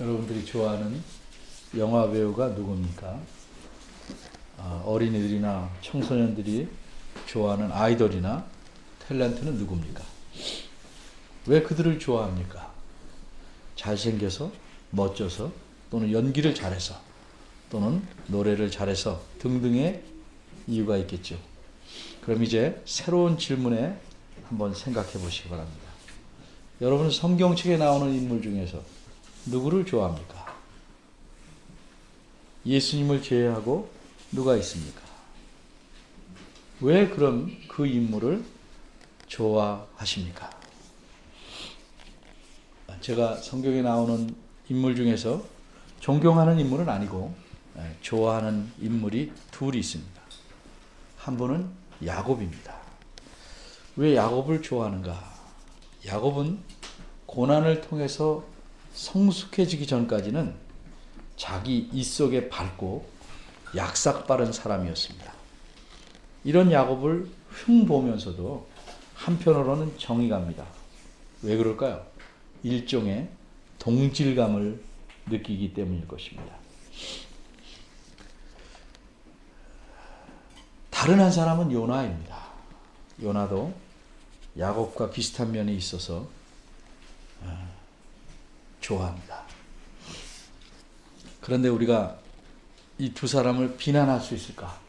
여러분들이 좋아하는 영화 배우가 누굽니까? 어린이들이나 청소년들이 좋아하는 아이돌이나 탤런트는 누굽니까? 왜 그들을 좋아합니까? 잘생겨서, 멋져서, 또는 연기를 잘해서, 또는 노래를 잘해서 등등의 이유가 있겠죠. 그럼 이제 새로운 질문에 한번 생각해 보시기 바랍니다. 여러분 성경책에 나오는 인물 중에서 누구를 좋아합니까? 예수님을 제외하고 누가 있습니까? 왜 그럼 그 인물을 좋아하십니까? 제가 성경에 나오는 인물 중에서 존경하는 인물은 아니고 좋아하는 인물이 둘이 있습니다. 한 분은 야곱입니다. 왜 야곱을 좋아하는가? 야곱은 고난을 통해서 성숙해지기 전까지는 자기 입속에 밝고 약삭 빠른 사람이었습니다. 이런 야곱을 흉보면서도 한편으로는 정이 갑니다. 왜 그럴까요? 일종의 동질감을 느끼기 때문일 것입니다. 다른 한 사람은 요나입니다. 요나도 야곱과 비슷한 면이 있어서 좋아합니다. 그런데 우리가 이 두 사람을 비난할 수 있을까?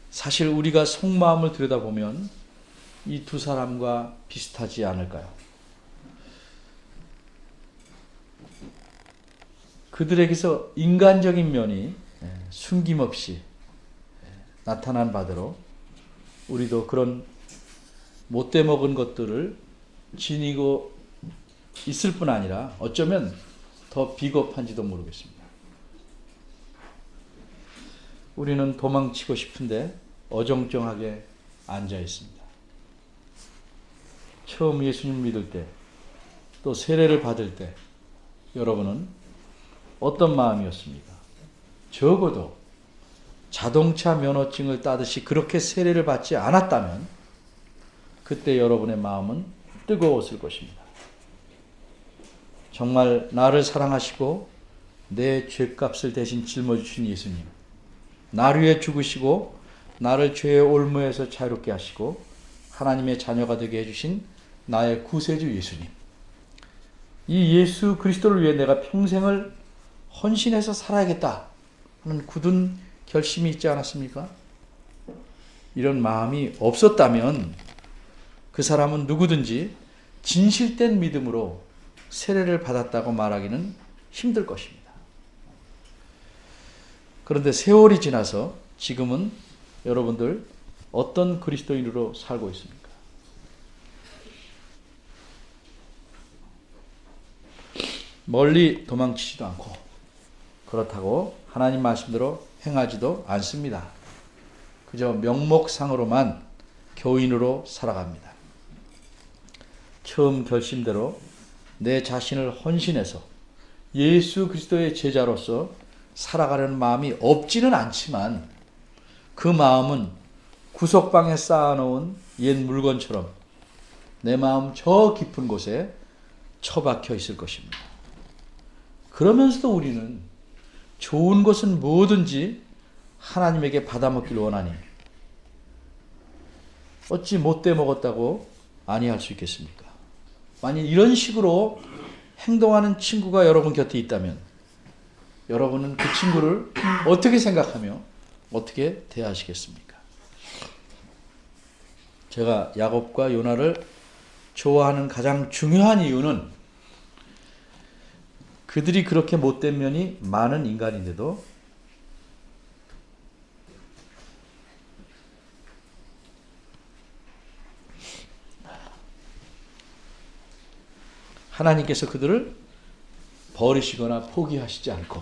사실 우리가 속마음을 들여다보면 이 두 사람과 비슷하지 않을까요? 그들에게서 인간적인 면이 숨김없이 나타난 바대로 우리도 그런 못돼 먹은 것들을 지니고 있을 뿐 아니라 어쩌면 더 비겁한지도 모르겠습니다. 우리는 도망치고 싶은데 어정쩡하게 앉아 있습니다. 처음 예수님 믿을 때, 또 세례를 받을 때 여러분은 어떤 마음이었습니까? 적어도 자동차 면허증을 따듯이 그렇게 세례를 받지 않았다면 그때 여러분의 마음은 뜨거웠을 것입니다. 정말 나를 사랑하시고 내 죄값을 대신 짊어지신 예수님, 나를 위해 죽으시고 나를 죄의 올무에서 자유롭게 하시고 하나님의 자녀가 되게 해주신 나의 구세주 예수님, 이 예수 그리스도를 위해 내가 평생을 헌신해서 살아야겠다 하는 굳은 결심이 있지 않았습니까? 이런 마음이 없었다면 그 사람은 누구든지 진실된 믿음으로 세례를 받았다고 말하기는 힘들 것입니다. 그런데 세월이 지나서 지금은 여러분들 어떤 그리스도인으로 살고 있습니까? 멀리 도망치지도 않고 그렇다고 하나님 말씀대로 행하지도 않습니다. 그저 명목상으로만 교인으로 살아갑니다. 처음 결심대로 내 자신을 헌신해서 예수 그리스도의 제자로서 살아가려는 마음이 없지는 않지만 그 마음은 구석방에 쌓아놓은 옛 물건처럼 내 마음 저 깊은 곳에 처박혀 있을 것입니다. 그러면서도 우리는 좋은 것은 뭐든지 하나님에게 받아먹길 원하니 어찌 못돼 먹었다고 아니할 수 있겠습니까? 만약 이런 식으로 행동하는 친구가 여러분 곁에 있다면 여러분은 그 친구를 어떻게 생각하며 어떻게 대하시겠습니까? 제가 야곱과 요나를 좋아하는 가장 중요한 이유는 그들이 그렇게 못된 면이 많은 인간인데도 하나님께서 그들을 버리시거나 포기하시지 않고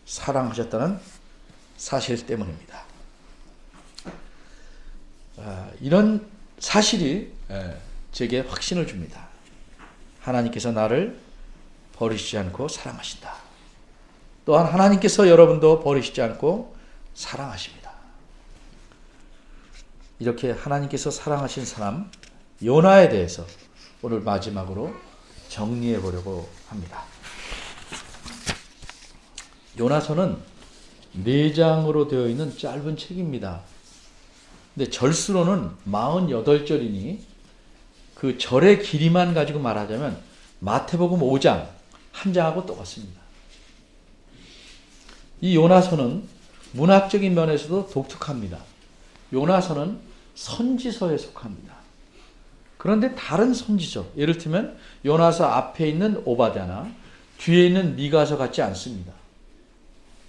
사랑하셨다는 사실 때문입니다. 이런 사실이 제게 확신을 줍니다. 하나님께서 나를 버리시지 않고 사랑하신다. 또한 하나님께서 여러분도 버리시지 않고 사랑하십니다. 이렇게 하나님께서 사랑하신 사람 요나에 대해서 오늘 마지막으로 정리해 보려고 합니다. 요나서는 4장으로 되어 있는 짧은 책입니다. 근데 절수로는 48절이니 그 절의 길이만 가지고 말하자면 마태복음 5장 한 장하고 똑같습니다. 이 요나서는 문학적인 면에서도 독특합니다. 요나서는 선지서에 속합니다. 그런데 다른 선지서, 예를 들면 요나서 앞에 있는 오바댜나 뒤에 있는 미가서 같지 않습니다.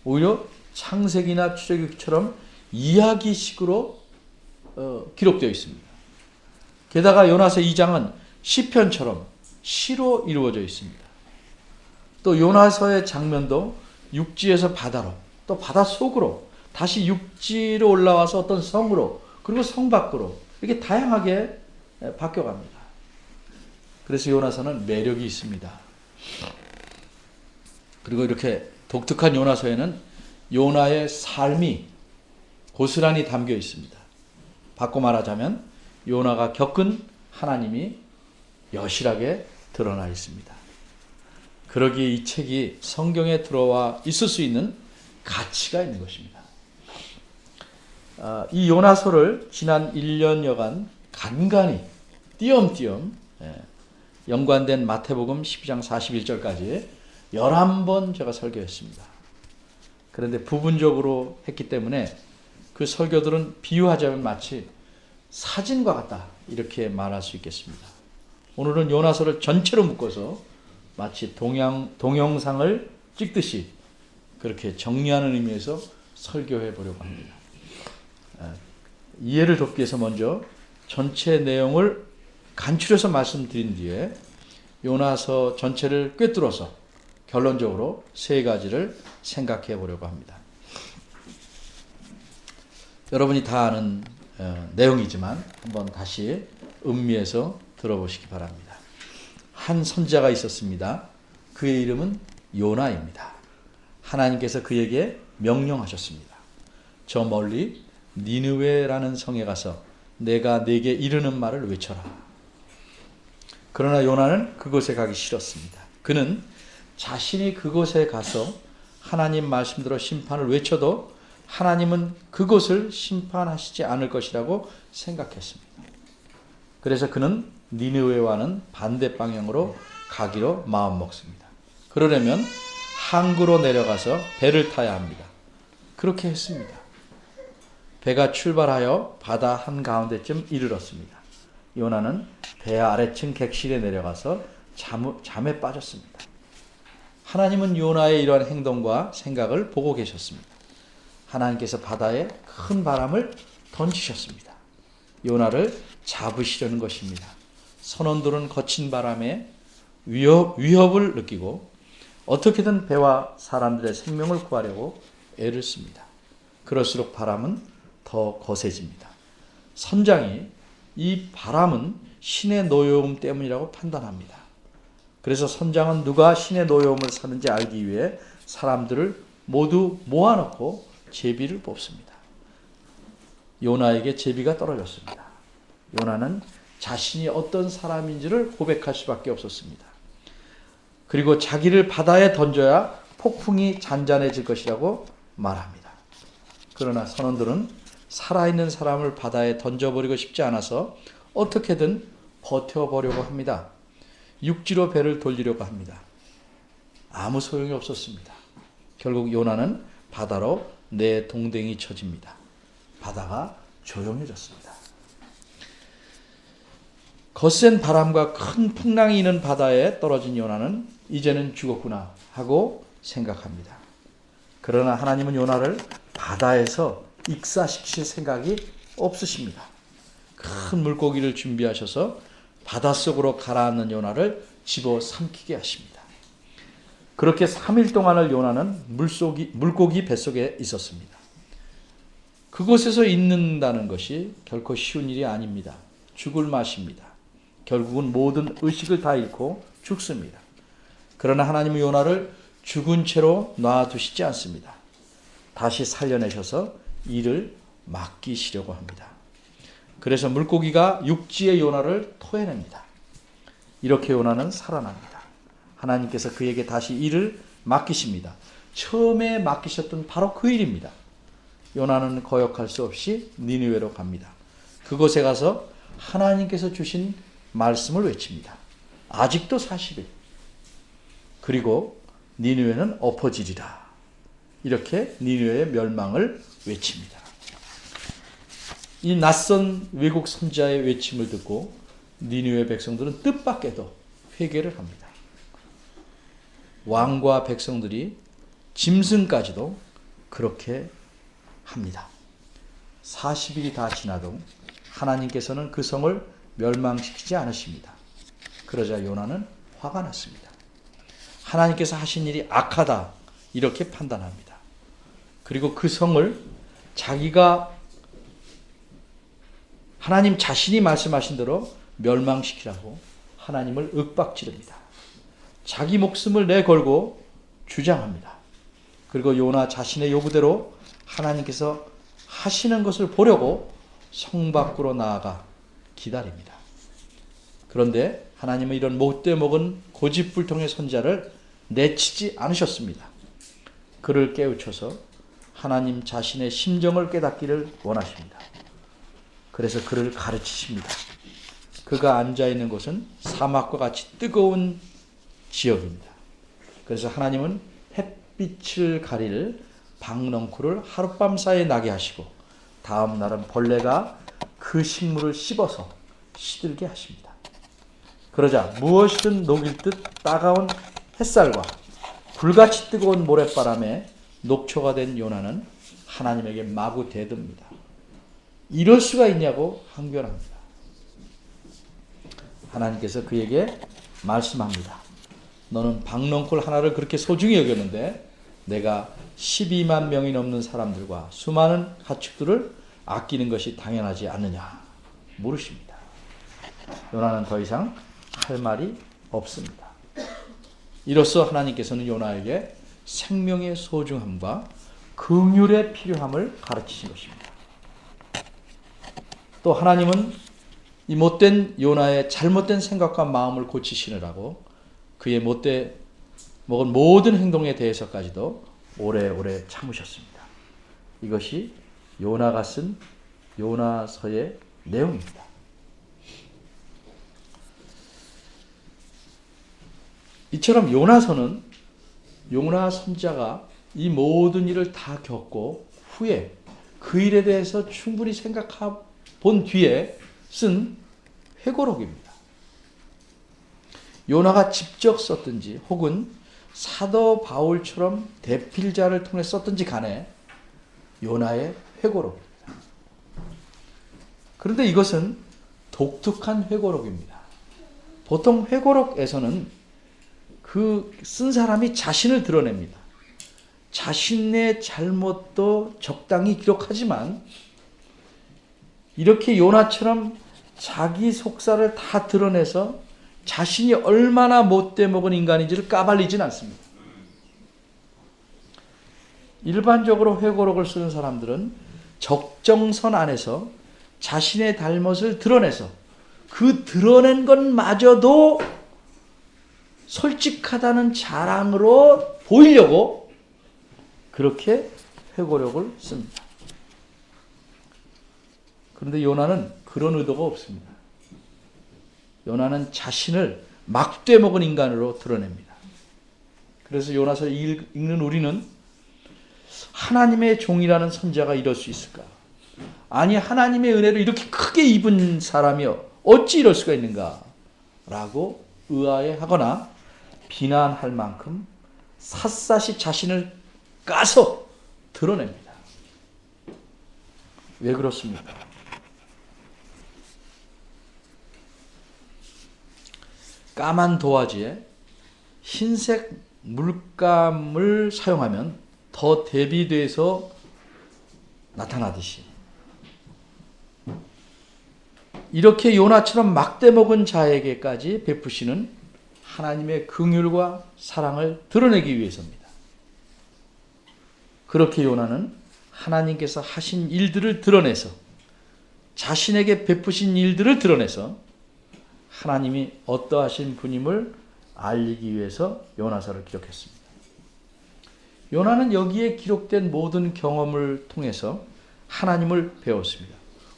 오히려 창세기나 출애굽기처럼 이야기식으로 기록되어 있습니다. 게다가 요나서 2장은 시편처럼 시로 이루어져 있습니다. 또 요나서의 장면도 육지에서 바다로, 또 바다 속으로, 다시 육지로 올라와서 어떤 성으로, 그리고 성 밖으로 이렇게 다양하게 바뀌어갑니다. 그래서 요나서는 매력이 있습니다. 그리고 이렇게 독특한 요나서에는 요나의 삶이 고스란히 담겨 있습니다. 바꿔 말하자면 요나가 겪은 하나님이 여실하게 드러나 있습니다. 그러기에 이 책이 성경에 들어와 있을 수 있는 가치가 있는 것입니다. 이 요나서를 지난 1년여간 간간히 띄엄띄엄 연관된 마태복음 12장 41절까지 11번 제가 설교했습니다. 그런데 부분적으로 했기 때문에 그 설교들은 비유하자면 마치 사진과 같다 이렇게 말할 수 있겠습니다. 오늘은 요나서를 전체로 묶어서 마치 동영상을 찍듯이 그렇게 정리하는 의미에서 설교해 보려고 합니다. 이해를 돕기 위해서 먼저 전체 내용을 간추려서 말씀드린 뒤에 요나서 전체를 꿰뚫어서 결론적으로 3가지를 생각해 보려고 합니다. 여러분이 다 아는 내용이지만 한번 다시 음미해서 들어보시기 바랍니다. 한 선지자가 있었습니다. 그의 이름은 요나입니다. 하나님께서 그에게 명령하셨습니다. 저 멀리 니느웨라는 성에 가서 내가 네게 이르는 말을 외쳐라. 그러나 요나는 그곳에 가기 싫었습니다. 그는 자신이 그곳에 가서 하나님 말씀대로 심판을 외쳐도 하나님은 그곳을 심판하시지 않을 것이라고 생각했습니다. 그래서 그는 니느웨와는 반대 방향으로 가기로 마음먹습니다. 그러려면 항구로 내려가서 배를 타야 합니다. 그렇게 했습니다. 배가 출발하여 바다 한가운데쯤 이르렀습니다. 요나는 배 아래층 객실에 내려가서 잠에 빠졌습니다. 하나님은 요나의 이러한 행동과 생각을 보고 계셨습니다. 하나님께서 바다에 큰 바람을 던지셨습니다. 요나를 잡으시려는 것입니다. 선원들은 거친 바람에 위협을 느끼고 어떻게든 배와 사람들의 생명을 구하려고 애를 씁니다. 그럴수록 바람은 더 거세집니다. 선장이 이 바람은 신의 노여움 때문이라고 판단합니다. 그래서 선장은 누가 신의 노여움을 사는지 알기 위해 사람들을 모두 모아놓고 제비를 뽑습니다. 요나에게 제비가 떨어졌습니다. 요나는 자신이 어떤 사람인지를 고백할 수밖에 없었습니다. 그리고 자기를 바다에 던져야 폭풍이 잔잔해질 것이라고 말합니다. 그러나 선원들은 살아있는 사람을 바다에 던져버리고 싶지 않아서 어떻게든 버텨보려고 합니다. 육지로 배를 돌리려고 합니다. 아무 소용이 없었습니다. 결국 요나는 바다로 내동댕이 쳐집니다. 바다가 조용해졌습니다. 거센 바람과 큰 풍랑이 있는 바다에 떨어진 요나는 이제는 죽었구나 하고 생각합니다. 그러나 하나님은 요나를 바다에서 익사시킬 생각이 없으십니다. 큰 물고기를 준비하셔서 바닷속으로 가라앉는 요나를 집어삼키게 하십니다. 그렇게 3일 동안을 요나는 물고기 뱃속에 있었습니다. 그곳에서 있는다는 것이 결코 쉬운 일이 아닙니다. 죽을 맛입니다. 결국은 모든 의식을 다 잃고 죽습니다. 그러나 하나님은 요나를 죽은 채로 놔두시지 않습니다. 다시 살려내셔서 일을 맡기시려고 합니다. 그래서 물고기가 육지의 요나를 토해냅니다. 이렇게 요나는 살아납니다. 하나님께서 그에게 다시 일을 맡기십니다. 처음에 맡기셨던 바로 그 일입니다. 요나는 거역할 수 없이 니느웨로 갑니다. 그곳에 가서 하나님께서 주신 말씀을 외칩니다. 아직도 40일. 그리고 니느웨는 엎어지리라. 이렇게 니느웨의 멸망을 외칩니다. 이 낯선 외국 선지자의 외침을 듣고 니느웨 백성들은 뜻밖에도 회개를 합니다. 왕과 백성들이 짐승까지도 그렇게 합니다. 40일이 다 지나도 하나님께서는 그 성을 멸망시키지 않으십니다. 그러자 요나는 화가 났습니다. 하나님께서 하신 일이 악하다 이렇게 판단합니다. 그리고 그 성을 자기가 하나님 자신이 말씀하신 대로 멸망시키라고 하나님을 윽박지릅니다. 자기 목숨을 내걸고 주장합니다. 그리고 요나 자신의 요구대로 하나님께서 하시는 것을 보려고 성 밖으로 나아가 기다립니다. 그런데 하나님은 이런 못돼 먹은 고집불통의 선지자를 내치지 않으셨습니다. 그를 깨우쳐서 하나님 자신의 심정을 깨닫기를 원하십니다. 그래서 그를 가르치십니다. 그가 앉아있는 곳은 사막과 같이 뜨거운 지역입니다. 그래서 하나님은 햇빛을 가릴 박넝쿨을 하룻밤 사이에 나게 하시고 다음 날은 벌레가 그 식물을 씹어서 시들게 하십니다. 그러자 무엇이든 녹일 듯 따가운 햇살과 불같이 뜨거운 모래바람에 녹초가 된 요나는 하나님에게 마구 대듭니다. 이럴 수가 있냐고 항변합니다. 하나님께서 그에게 말씀합니다. 너는 박넝쿨 하나를 그렇게 소중히 여겼는데 내가 12만 명이 넘는 사람들과 수많은 가축들을 아끼는 것이 당연하지 않느냐 물으십니다. 요나는 더 이상 할 말이 없습니다. 이로써 하나님께서는 요나에게 생명의 소중함과 긍휼의 필요함을 가르치신 것입니다. 또 하나님은 이 못된 요나의 잘못된 생각과 마음을 고치시느라고 그의 못돼 먹은 모든 행동에 대해서까지도 오래오래 참으셨습니다. 이것이 요나가 쓴 요나서의 내용입니다. 이처럼 요나서는 요나 선지자가 이 모든 일을 다 겪고 후에 그 일에 대해서 충분히 생각해 본 뒤에 쓴 회고록입니다. 요나가 직접 썼든지 혹은 사도 바울처럼 대필자를 통해 썼든지 간에 요나의 회고록입니다. 그런데 이것은 독특한 회고록입니다. 보통 회고록에서는 그 쓴 사람이 자신을 드러냅니다. 자신의 잘못도 적당히 기록하지만 이렇게 요나처럼 자기 속사를 다 드러내서 자신이 얼마나 못돼 먹은 인간인지를 까발리진 않습니다. 일반적으로 회고록을 쓰는 사람들은 적정선 안에서 자신의 잘못을 드러내서 그 드러낸 것마저도 솔직하다는 자랑으로 보이려고 그렇게 회고록을 씁니다. 그런데 요나는 그런 의도가 없습니다. 요나는 자신을 막돼 먹은 인간으로 드러냅니다. 그래서 요나서를 읽는 우리는 하나님의 종이라는 선지자가 이럴 수 있을까? 아니 하나님의 은혜를 이렇게 크게 입은 사람이 어찌 이럴 수가 있는가? 라고 의아해하거나 비난할 만큼 샅샅이 자신을 까서 드러냅니다. 왜 그렇습니까? 까만 도화지에 흰색 물감을 사용하면 더 대비돼서 나타나듯이 이렇게 요나처럼 막대 먹은 자에게까지 베푸시는 하나님의 긍휼과 사랑을 드러내기 위해서입니다. 그렇게 요나는 하나님께서 하신 일들을 드러내서 자신에게 베푸신 일들을 드러내서 하나님이 어떠하신 분임을 알리기 위해서 요나서를 기록했습니다. 요나는 여기에 기록된 모든 경험을 통해서 하나님을 배웠습니다.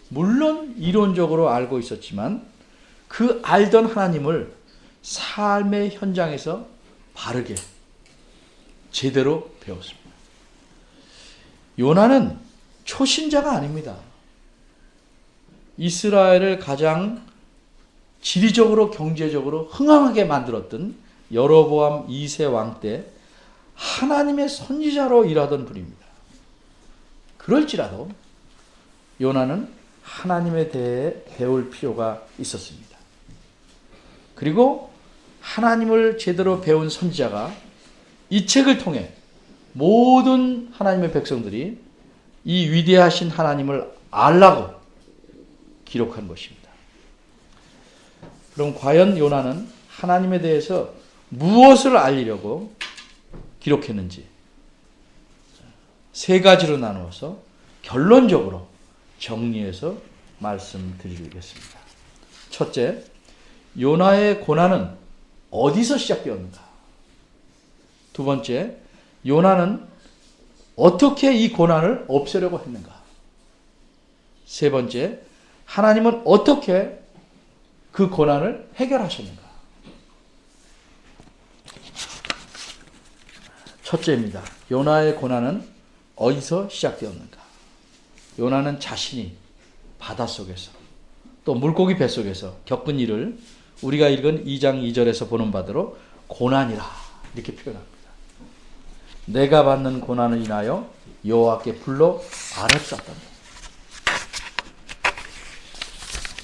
물론 이론적으로 알고 있었지만 그 알던 하나님을 삶의 현장에서 바르게 제대로 배웠습니다. 요나는 초신자가 아닙니다. 이스라엘을 가장 지리적으로 경제적으로 흥황하게 만들었던 여로보암 2세 왕 때 하나님의 선지자로 일하던 분입니다. 그럴지라도 요나는 하나님에 대해 배울 필요가 있었습니다. 그리고 하나님을 제대로 배운 선지자가 이 책을 통해 모든 하나님의 백성들이 이 위대하신 하나님을 알라고 기록한 것입니다. 그럼 과연 요나는 하나님에 대해서 무엇을 알리려고 기록했는지 세 가지로 나누어서 결론적으로 정리해서 말씀드리겠습니다. 첫째, 요나의 고난은 어디서 시작되었는가? 두 번째, 요나는 어떻게 이 고난을 없애려고 했는가? 세 번째, 하나님은 어떻게 그 고난을 해결하셨는가? 첫째입니다. 요나의 고난은 어디서 시작되었는가? 요나는 자신이 바닷속에서 또 물고기 뱃속에서 겪은 일을 우리가 읽은 2장 2절에서 보는 바대로 고난이라 이렇게 표현합니다. 내가 받는 고난을 인하여 여호와께 불러 아뢰었다.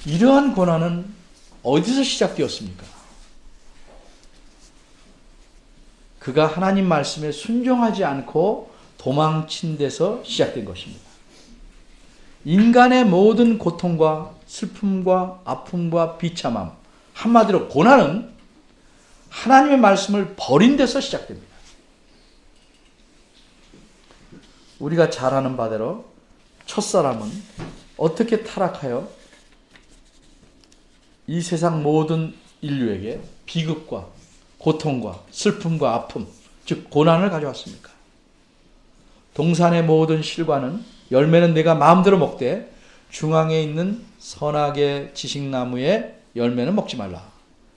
이러한 고난은 어디서 시작되었습니까? 그가 하나님 말씀에 순종하지 않고 도망친 데서 시작된 것입니다. 인간의 모든 고통과 슬픔과 아픔과 비참함, 한마디로 고난은 하나님의 말씀을 버린 데서 시작됩니다. 우리가 잘 아는 바대로 첫사람은 어떻게 타락하여 이 세상 모든 인류에게 비극과 고통과 슬픔과 아픔, 즉 고난을 가져왔습니까? 동산의 모든 실과는 열매는 내가 마음대로 먹되 중앙에 있는 선악의 지식나무의 열매는 먹지 말라.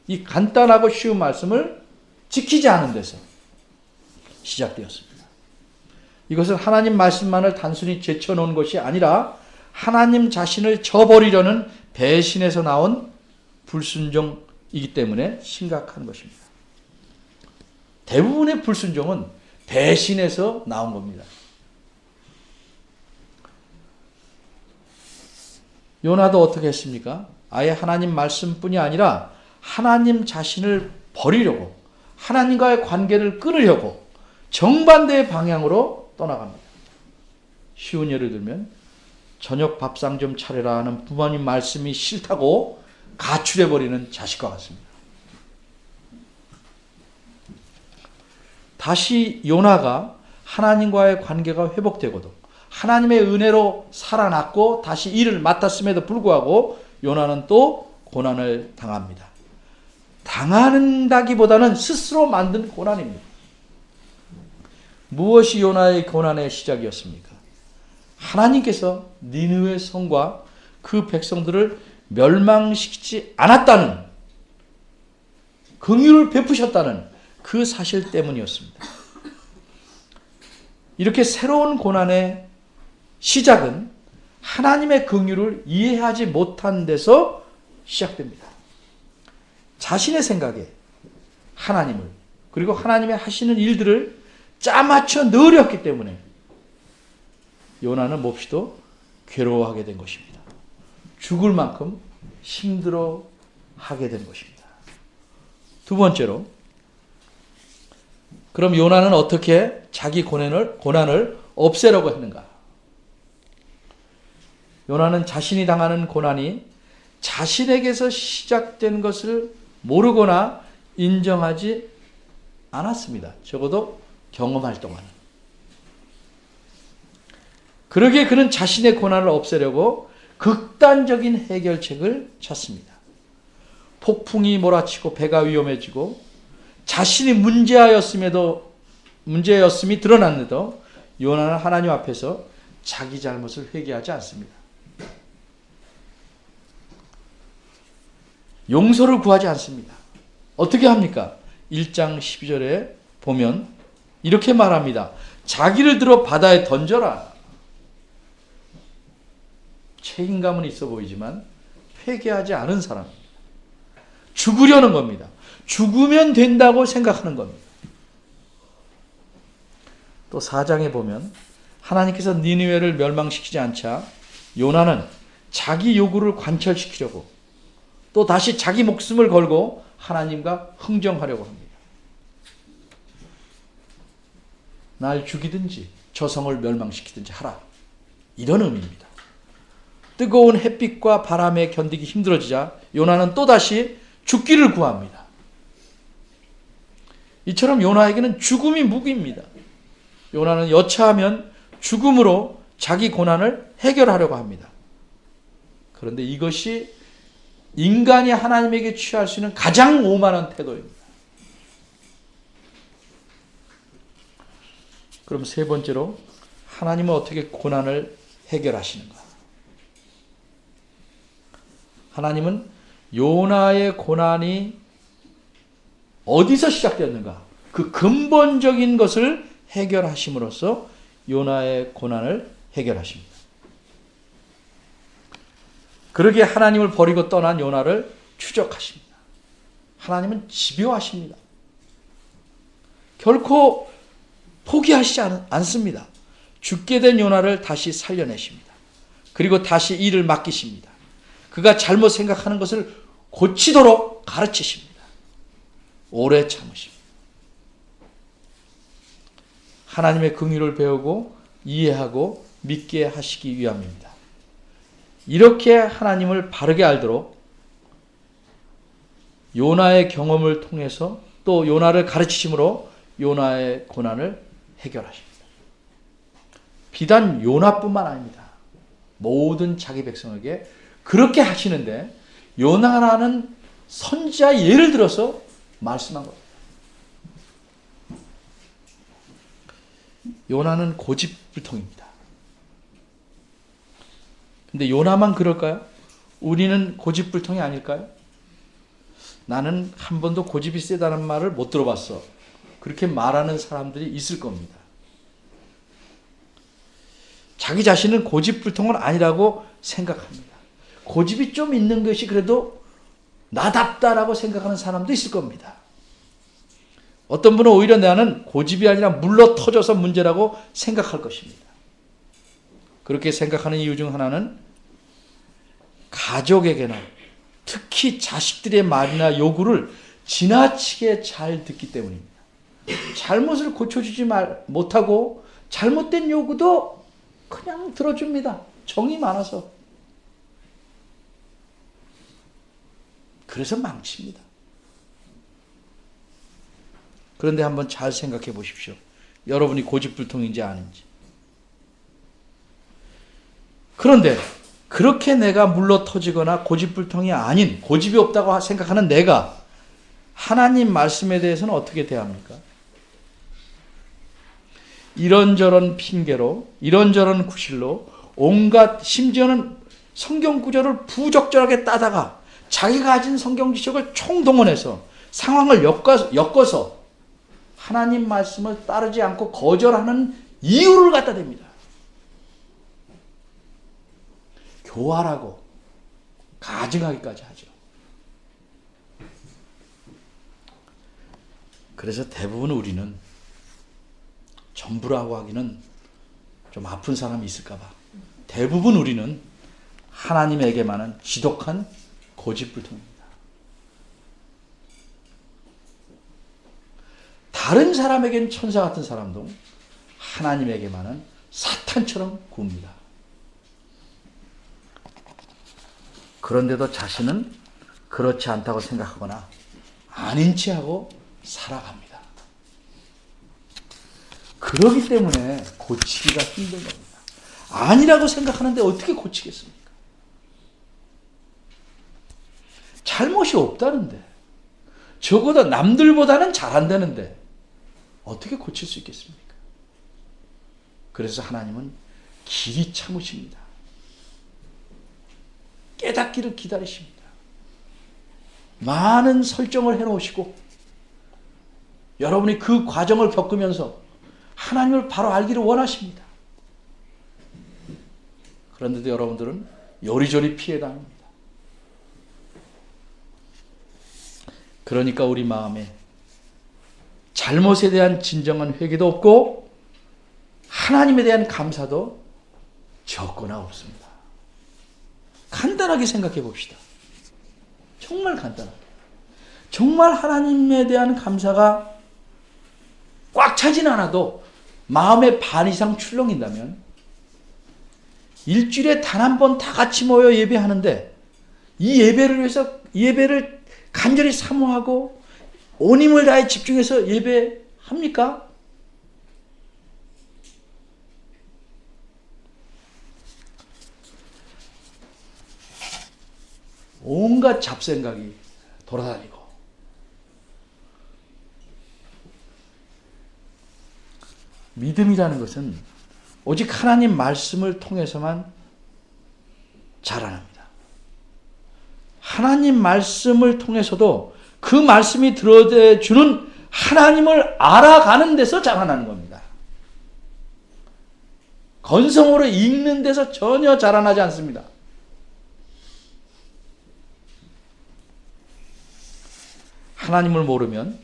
이 간단하고 쉬운 말씀을 지키지 않은 데서 시작되었습니다. 이것은 하나님 말씀만을 단순히 제쳐놓은 것이 아니라 하나님 자신을 저버리려는 배신에서 나온 불순종이기 때문에 심각한 것입니다. 대부분의 불순종은 배신에서 나온 겁니다. 요나도 어떻게 했습니까? 아예 하나님 말씀뿐이 아니라 하나님 자신을 버리려고 하나님과의 관계를 끊으려고 정반대의 방향으로 떠나갑니다. 쉬운 예를 들면 저녁 밥상 좀 차려라 하는 부모님 말씀이 싫다고 가출해버리는 자식과 같습니다. 다시 요나가 하나님과의 관계가 회복되고도 하나님의 은혜로 살아났고 다시 일을 맡았음에도 불구하고 요나는 또 고난을 당합니다. 당한다기보다는 스스로 만든 고난입니다. 무엇이 요나의 고난의 시작이었습니까? 하나님께서 니느웨 성과 그 백성들을 멸망시키지 않았다는, 긍휼을 베푸셨다는 그 사실 때문이었습니다. 이렇게 새로운 고난의 시작은 하나님의 긍휼을 이해하지 못한 데서 시작됩니다. 자신의 생각에 하나님을 그리고 하나님의 하시는 일들을 짜맞춰 넣으렸기 때문에 요나는 몹시도 괴로워하게 된 것입니다. 죽을 만큼 힘들어하게 된 것입니다. 두 번째로, 그럼 요나는 어떻게 자기 고난을 없애려고 했는가? 요나는 자신이 당하는 고난이 자신에게서 시작된 것을 모르거나 인정하지 않았습니다. 적어도 경험할 동안. 그러기에 그는 자신의 고난을 없애려고 극단적인 해결책을 찾습니다. 폭풍이 몰아치고 배가 위험해지고 자신이 문제였음이 드러났는데도 요나는 하나님 앞에서 자기 잘못을 회개하지 않습니다. 용서를 구하지 않습니다. 어떻게 합니까? 1장 12절에 보면 이렇게 말합니다. 자기를 들어 바다에 던져라. 책임감은 있어 보이지만 회개하지 않은 사람입니다. 죽으려는 겁니다. 죽으면 된다고 생각하는 겁니다. 또 4장에 보면 하나님께서 니느웨를 멸망시키지 않자 요나는 자기 요구를 관철시키려고 또 다시 자기 목숨을 걸고 하나님과 흥정하려고 합니다. 날 죽이든지 저 성을 멸망시키든지 하라. 이런 의미입니다. 뜨거운 햇빛과 바람에 견디기 힘들어지자 요나는 또다시 죽기를 구합니다. 이처럼 요나에게는 죽음이 무기입니다. 요나는 여차하면 죽음으로 자기 고난을 해결하려고 합니다. 그런데 이것이 인간이 하나님에게 취할 수 있는 가장 오만한 태도입니다. 그럼 세 번째로 하나님은 어떻게 고난을 해결하시는가? 하나님은 요나의 고난이 어디서 시작되었는가? 그 근본적인 것을 해결하심으로써 요나의 고난을 해결하십니다. 그러기에 하나님을 버리고 떠난 요나를 추적하십니다. 하나님은 집요하십니다. 결코 포기하시지 않습니다. 죽게 된 요나를 다시 살려내십니다. 그리고 다시 일을 맡기십니다. 그가 잘못 생각하는 것을 고치도록 가르치십니다. 오래 참으십니다. 하나님의 긍휼을 배우고 이해하고 믿게 하시기 위함입니다. 이렇게 하나님을 바르게 알도록 요나의 경험을 통해서 또 요나를 가르치심으로 요나의 고난을 해결하십니다. 비단 요나뿐만 아닙니다. 모든 자기 백성에게 그렇게 하시는데 요나라는 선지자의 예를 들어서 말씀한 겁니다. 요나는 고집불통입니다. 근데 요나만 그럴까요? 우리는 고집불통이 아닐까요? 나는 한 번도 고집이 세다는 말을 못 들어봤어. 그렇게 말하는 사람들이 있을 겁니다. 자기 자신은 고집불통은 아니라고 생각합니다. 고집이 좀 있는 것이 그래도 나답다라고 생각하는 사람도 있을 겁니다. 어떤 분은 오히려 나는 고집이 아니라 물러 터져서 문제라고 생각할 것입니다. 그렇게 생각하는 이유 중 하나는 가족에게나 특히 자식들의 말이나 요구를 지나치게 잘 듣기 때문입니다. 잘못을 고쳐주지 못하고 잘못된 요구도 그냥 들어줍니다. 정이 많아서. 그래서 망칩니다. 그런데 한번 잘 생각해 보십시오. 여러분이 고집불통인지 아닌지. 그런데 그렇게 내가 물러 터지거나 고집불통이 아닌, 고집이 없다고 생각하는 내가 하나님 말씀에 대해서는 어떻게 대합니까? 이런저런 핑계로, 이런저런 구실로 온갖, 심지어는 성경 구절을 부적절하게 따다가 자기가 가진 성경 지식을 총동원해서 상황을 엮어서 하나님 말씀을 따르지 않고 거절하는 이유를 갖다 댑니다. 교활하고 가증하기까지 하죠. 그래서 대부분 우리는 전부라고 하기는 좀 아픈 사람이 있을까 봐 대부분 우리는 하나님에게만은 지독한 고집불통입니다. 다른 사람에게는 천사 같은 사람도 하나님에게만은 사탄처럼 굽니다. 그런데도 자신은 그렇지 않다고 생각하거나 아닌 체 하고 살아갑니다. 그러기 때문에 고치기가 힘든 겁니다. 아니라고 생각하는데 어떻게 고치겠습니까? 잘못이 없다는데, 적어도 남들보다는 잘한다는데 어떻게 고칠 수 있겠습니까? 그래서 하나님은 길이 참으십니다. 깨닫기를 기다리십니다. 많은 설정을 해놓으시고 여러분이 그 과정을 겪으면서 하나님을 바로 알기를 원하십니다. 그런데도 여러분들은 요리조리 피해갑니다. 그러니까 우리 마음에 잘못에 대한 진정한 회개도 없고 하나님에 대한 감사도 적거나 없습니다. 간단하게 생각해 봅시다. 정말 간단하게. 정말 하나님에 대한 감사가 꽉 차진 않아도 마음의 반 이상 출렁인다면 일주일에 단 한 번 다 같이 모여 예배하는데 이 예배를 위해서 예배를 간절히 사모하고 온 힘을 다해 집중해서 예배합니까? 온갖 잡생각이 돌아다니고 믿음이라는 것은 오직 하나님 말씀을 통해서만 자라납니다. 하나님 말씀을 통해서도 그 말씀이 들어주는 하나님을 알아가는 데서 자라나는 겁니다. 건성으로 읽는 데서 전혀 자라나지 않습니다. 하나님을 모르면,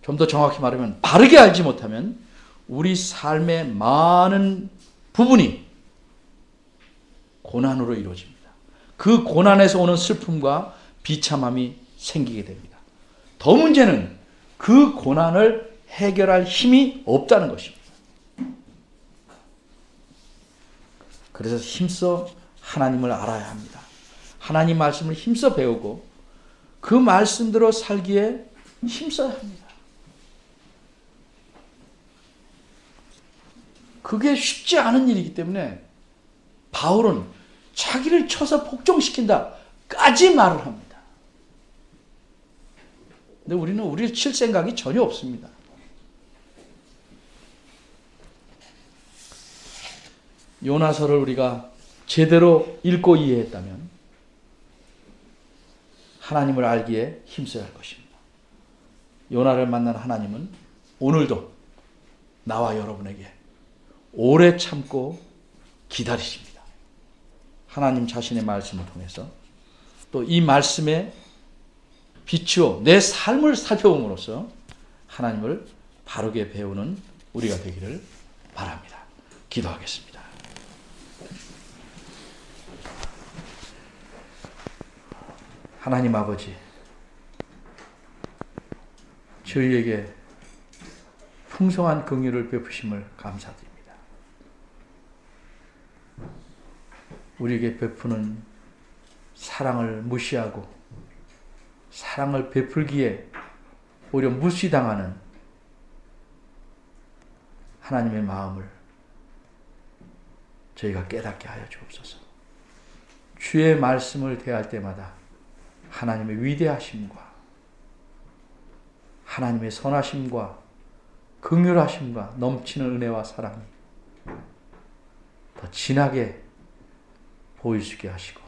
좀 더 정확히 말하면 바르게 알지 못하면 우리 삶의 많은 부분이 고난으로 이루어집니다. 그 고난에서 오는 슬픔과 비참함이 생기게 됩니다. 더 문제는 그 고난을 해결할 힘이 없다는 것입니다. 그래서 힘써 하나님을 알아야 합니다. 하나님 말씀을 힘써 배우고 그 말씀대로 살기에 힘써야 합니다. 그게 쉽지 않은 일이기 때문에 바울은 자기를 쳐서 복종시킨다까지 말을 합니다. 근데 우리는 우리를 칠 생각이 전혀 없습니다. 요나서를 우리가 제대로 읽고 이해했다면 하나님을 알기에 힘써야 할 것입니다. 요나를 만난 하나님은 오늘도 나와 여러분에게 오래 참고 기다리십니다. 하나님 자신의 말씀을 통해서 또 이 말씀에 비추어 내 삶을 살펴봄으로써 하나님을 바르게 배우는 우리가 되기를 바랍니다. 기도하겠습니다. 하나님 아버지, 저희에게 풍성한 긍휼을 베푸심을 감사드립니다. 우리에게 베푸는 사랑을 무시하고 사랑을 베풀기에 오히려 무시당하는 하나님의 마음을 저희가 깨닫게 하여 주옵소서. 주의 말씀을 대할 때마다 하나님의 위대하심과 하나님의 선하심과 긍휼하심과 넘치는 은혜와 사랑이 더 진하게 보일 수 있게 하시고,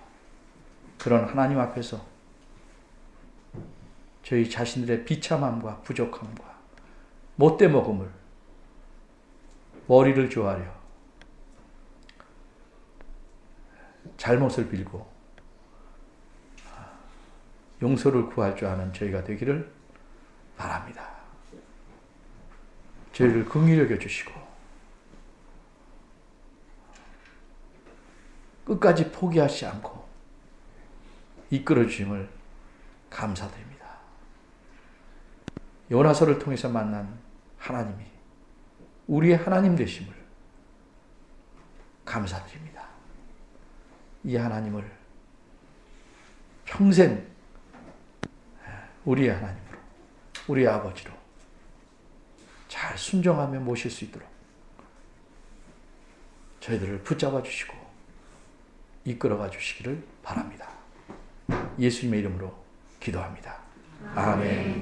그런 하나님 앞에서 저희 자신들의 비참함과 부족함과 못돼먹음을 머리를 조아려 잘못을 빌고 용서를 구할 줄 아는 저희가 되기를 바랍니다. 저희를 긍휼히 여겨주시고 끝까지 포기하지 않고 이끌어 주심을 감사드립니다. 요나서를 통해서 만난 하나님이 우리의 하나님 되심을 감사드립니다. 이 하나님을 평생 우리의 하나님으로, 우리의 아버지로 잘 순종하며 모실 수 있도록 저희들을 붙잡아 주시고 이끌어가 주시기를 바랍니다. 예수님의 이름으로 기도합니다. 아멘.